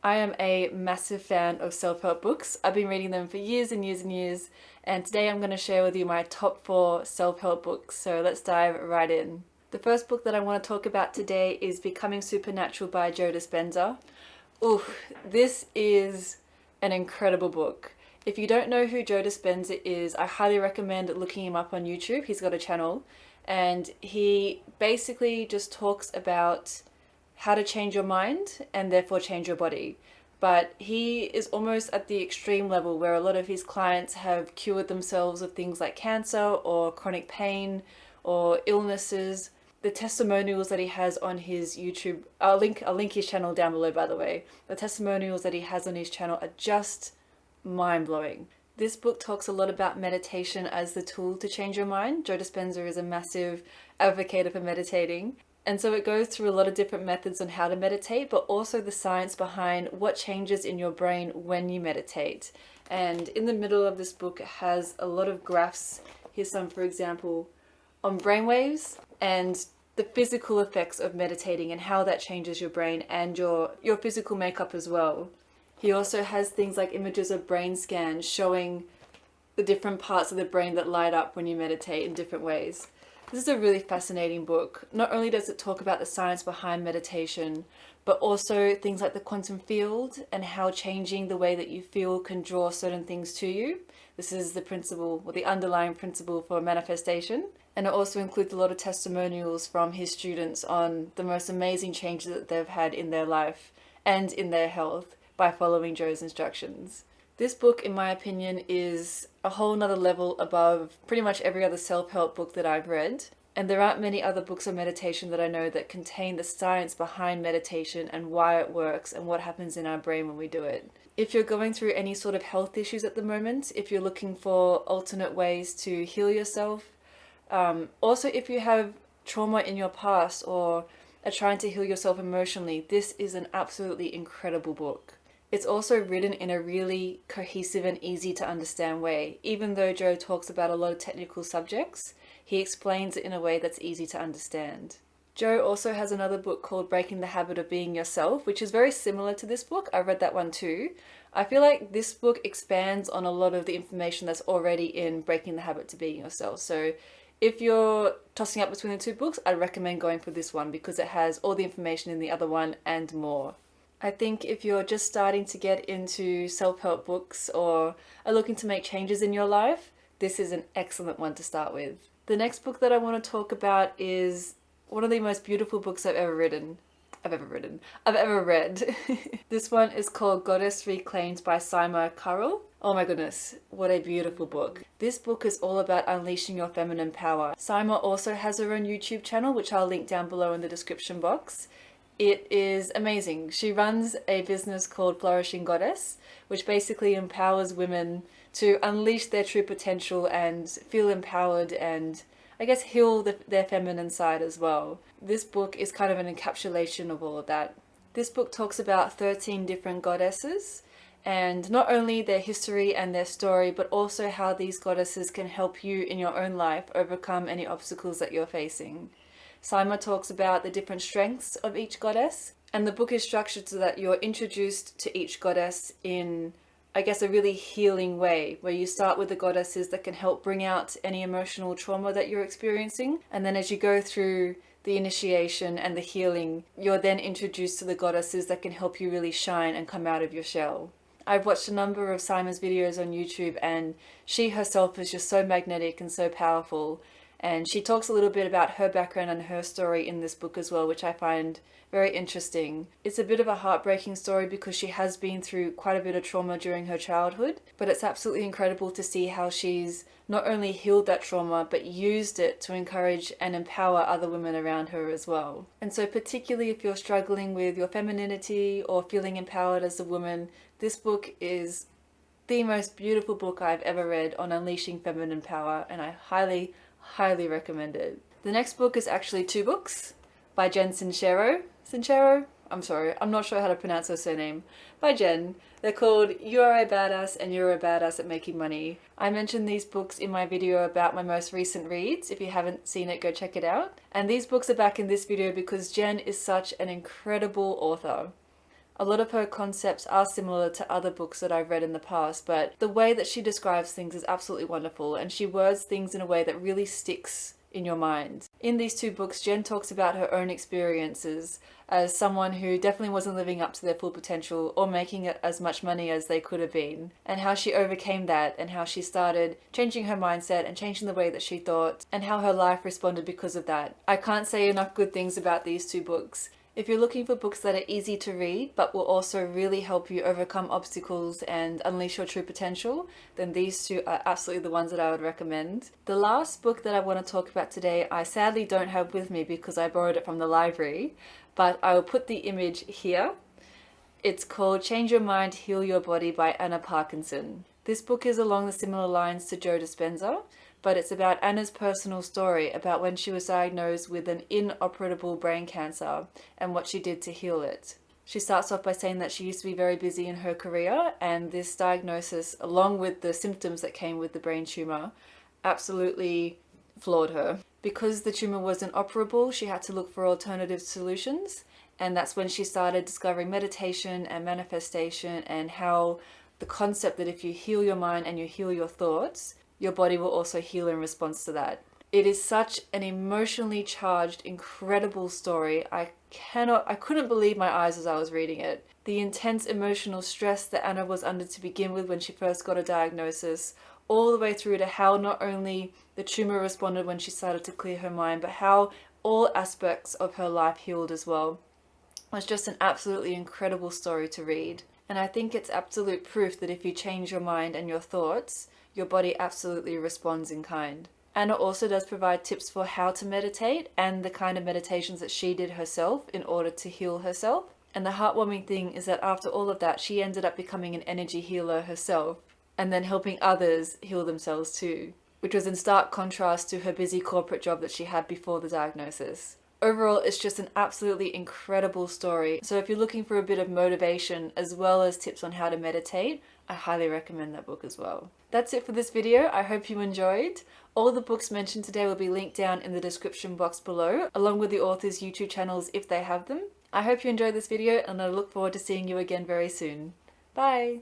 I am a massive fan of self-help books. I've been reading them for years and years and years, and today I'm going to share with you my top 4 self-help books. So let's dive right in. The first book that I want to talk about today is Becoming Supernatural by Joe Dispenza. Oof, this is an incredible book. If you don't know who Joe Dispenza is, I highly recommend looking him up on YouTube. He's got a channel, and he basically just talks about how to change your mind and therefore change your body. But he is almost at the extreme level where a lot of his clients have cured themselves of things like cancer or chronic pain or illnesses. The testimonials that he has on his YouTube, I'll link his channel down below, by the way. The testimonials that he has on his channel are just mind-blowing. This book talks a lot about meditation as the tool to change your mind. Joe Dispenza is a massive advocate for meditating. And so it goes through a lot of different methods on how to meditate, but also the science behind what changes in your brain when you meditate. And in the middle of this book, it has a lot of graphs. Here's some, for example, on brainwaves and the physical effects of meditating and how that changes your brain and your physical makeup as well. He also has things like images of brain scans showing the different parts of the brain that light up when you meditate in different ways. This is a really fascinating book. Not only does it talk about the science behind meditation, but also things like the quantum field and how changing the way that you feel can draw certain things to you. This is the principle, or the underlying principle for manifestation. And it also includes a lot of testimonials from his students on the most amazing changes that they've had in their life and in their health by following Joe's instructions. This book, in my opinion, is a whole nother level above pretty much every other self-help book that I've read. And there aren't many other books on meditation that I know that contain the science behind meditation and why it works and what happens in our brain when we do it. If you're going through any sort of health issues at the moment, if you're looking for alternate ways to heal yourself, also if you have trauma in your past or are trying to heal yourself emotionally, this is an absolutely incredible book. It's also written in a really cohesive and easy to understand way. Even though Joe talks about a lot of technical subjects, he explains it in a way that's easy to understand. Joe also has another book called Breaking the Habit of Being Yourself, which is very similar to this book. I read that one too. I feel like this book expands on a lot of the information that's already in Breaking the Habit to Being Yourself. So if you're tossing up between the two books, I'd recommend going for this one because it has all the information in the other one and more. I think if you're just starting to get into self-help books or are looking to make changes in your life, this is an excellent one to start with. The next book that I want to talk about is one of the most beautiful books I've ever read. This one is called Goddess Reclaimed by Saima Carol. Oh my goodness, what a beautiful book. This book is all about unleashing your feminine power. Saima also has her own YouTube channel, which I'll link down below in the description box. It is amazing. She runs a business called Flourishing Goddess, which basically empowers women to unleash their true potential and feel empowered and, I guess, heal their feminine side as well. This book is kind of an encapsulation of all of that. This book talks about 13 different goddesses and not only their history and their story, but also how these goddesses can help you in your own life overcome any obstacles that you're facing. Saima talks about the different strengths of each goddess, and the book is structured so that you're introduced to each goddess in, I guess, a really healing way, where you start with the goddesses that can help bring out any emotional trauma that you're experiencing, and then as you go through the initiation and the healing, you're then introduced to the goddesses that can help you really shine and come out of your shell. I've watched a number of Saima's videos on YouTube, and she herself is just so magnetic and so powerful. And she talks a little bit about her background and her story in this book as well, which I find very interesting. It's a bit of a heartbreaking story because she has been through quite a bit of trauma during her childhood, but it's absolutely incredible to see how she's not only healed that trauma, but used it to encourage and empower other women around her as well. And so particularly if you're struggling with your femininity or feeling empowered as a woman, this book is the most beautiful book I've ever read on unleashing feminine power, and I highly recommend it. The next book is actually 2 books by Jen Sincero. I'm sorry, I'm not sure how to pronounce her surname. By Jen. They're called You Are a Badass and You're a Badass at Making Money. I mentioned these books in my video about my most recent reads. If you haven't seen it, go check it out. And these books are back in this video because Jen is such an incredible author. A lot of her concepts are similar to other books that I've read in the past, but the way that she describes things is absolutely wonderful, and she words things in a way that really sticks in your mind. In these two books, Jen talks about her own experiences as someone who definitely wasn't living up to their full potential or making as much money as they could have been, and how she overcame that, and how she started changing her mindset and changing the way that she thought, and how her life responded because of that. I can't say enough good things about these two books. If you're looking for books that are easy to read but will also really help you overcome obstacles and unleash your true potential, then these two are absolutely the ones that I would recommend. The last book that I want to talk about today, I sadly don't have with me because I borrowed it from the library, but I will put the image here. It's called Change Your Mind, Heal Your Body by Anna Parkinson. This book is along the similar lines to Joe Dispenza, but it's about Anna's personal story about when she was diagnosed with an inoperable brain cancer and what she did to heal it. She starts off by saying that she used to be very busy in her career, and this diagnosis, along with the symptoms that came with the brain tumor, absolutely floored her. Because the tumor wasn't operable, she had to look for alternative solutions, and that's when she started discovering meditation and manifestation, and how the concept that if you heal your mind and you heal your thoughts, your body will also heal in response to that. It is such an emotionally charged, incredible story. I couldn't believe my eyes as I was reading it. The intense emotional stress that Anna was under to begin with when she first got a diagnosis, all the way through to how not only the tumor responded when she started to clear her mind, but how all aspects of her life healed as well. It was just an absolutely incredible story to read. And I think it's absolute proof that if you change your mind and your thoughts, your body absolutely responds in kind. Anna also does provide tips for how to meditate and the kind of meditations that she did herself in order to heal herself. And the heartwarming thing is that after all of that, she ended up becoming an energy healer herself and then helping others heal themselves too, which was in stark contrast to her busy corporate job that she had before the diagnosis. Overall, it's just an absolutely incredible story. So if you're looking for a bit of motivation as well as tips on how to meditate, I highly recommend that book as well. That's it for this video. I hope you enjoyed. All the books mentioned today will be linked down in the description box below, along with the authors' YouTube channels if they have them. I hope you enjoyed this video, and I look forward to seeing you again very soon. Bye!